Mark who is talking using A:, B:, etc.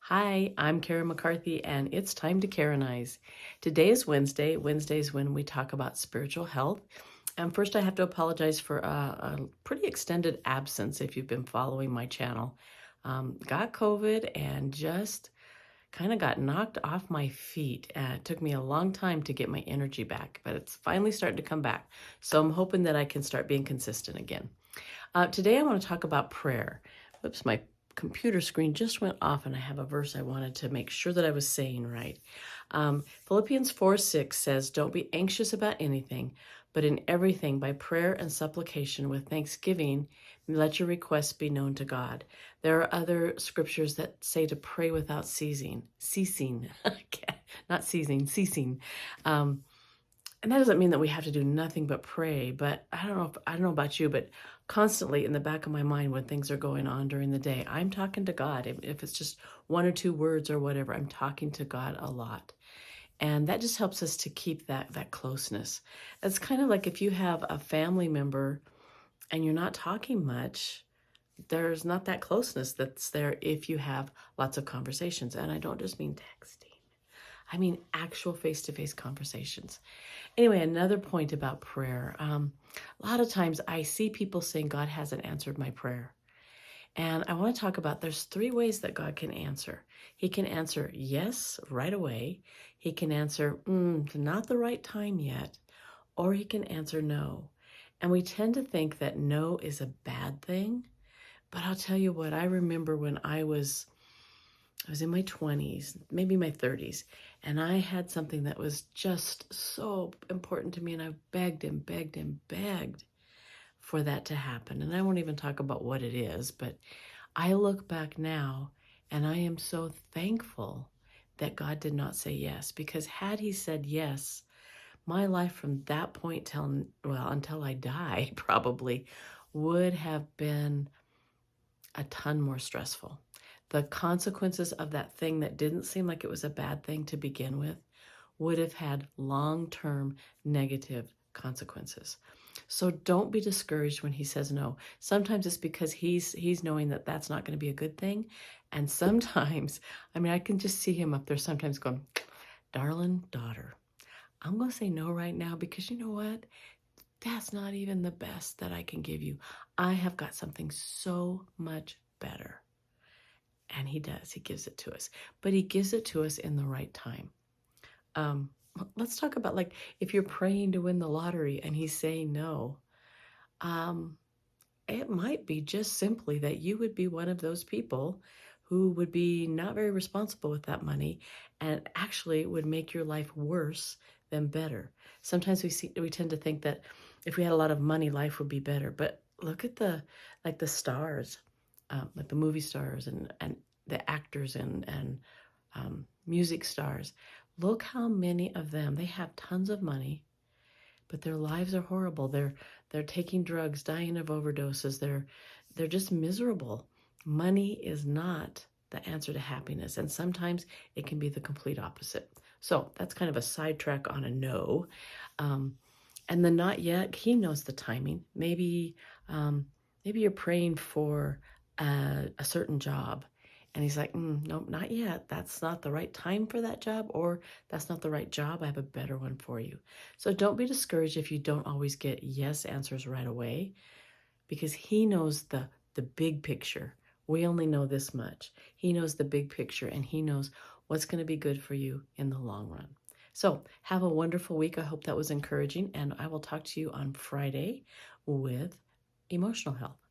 A: Hi, I'm Karen McCarthy, and it's time to Karen-ize. Today is Wednesday. Wednesdays when we talk about spiritual health. And first, I have to apologize for a pretty extended absence if you've been following my channel. Got COVID and just kind of got knocked off my feet. It took me a long time to get my energy back, but it's finally starting to come back. So I'm hoping that I can start being consistent again. Today I want to talk about prayer. Whoops, my computer screen just went off and I have a verse I wanted to make sure that I was saying right. Philippians 4:6 says, "Don't be anxious about anything, but in everything by prayer and supplication with thanksgiving, let your requests be known to God." There are other scriptures that say to pray without ceasing, not ceasing, ceasing. Um, and that doesn't mean that we have to do nothing but pray, but I don't know about you, but constantly in the back of my mind when things are going on during the day, I'm talking to God. If it's just one or two words or whatever, I'm talking to God a lot. And that just helps us to keep that closeness. It's kind of like if you have a family member and you're not talking much, there's not that closeness that's there if you have lots of conversations. And I don't just mean texting. I mean actual face-to-face conversations. Anyway, another point about prayer. A lot of times I see people saying God hasn't answered my prayer. And I want to talk about there's three ways that God can answer. He can answer yes right away. He can answer not the right time yet. Or he can answer no. And we tend to think that no is a bad thing. But I'll tell you what, I remember when I was in my 20s, maybe my 30s, and I had something that was just so important to me, and I begged and begged and begged for that to happen. And I won't even talk about what it is, but I look back now and I am so thankful that God did not say yes, because had he said yes, my life from that point until I die probably would have been a ton more stressful. The consequences of that thing that didn't seem like it was a bad thing to begin with would have had long-term negative consequences. So don't be discouraged when he says no. Sometimes it's because he's knowing that that's not going to be a good thing. And sometimes, I mean, I can just see him up there sometimes going, "Darling daughter, I'm going to say no right now because you know what? That's not even the best that I can give you. I have got something so much better." And he does. He gives it to us. But he gives it to us in the right time. Um, let's talk about, like, if you're praying to win the lottery and he's saying no, um, it might be just simply that you would be one of those people who would be not very responsible with that money and actually would make your life worse than better. Sometimes we tend to think that if we had a lot of money, life would be better. But look at the stars, like the movie stars and the actors and music stars. Look how many of them, they have tons of money, but their lives are horrible. They're taking drugs, dying of overdoses. They're just miserable. Money is not the answer to happiness, and sometimes it can be the complete opposite. So that's kind of a sidetrack on a no. And the not yet, he knows the timing. Maybe you're praying for a certain job, and he's like, nope, not yet. That's not the right time for that job, or that's not the right job. I have a better one for you. So don't be discouraged if you don't always get yes answers right away, because he knows the big picture. We only know this much. He knows the big picture, and he knows what's going to be good for you in the long run. So have a wonderful week. I hope that was encouraging, and I will talk to you on Friday with emotional health.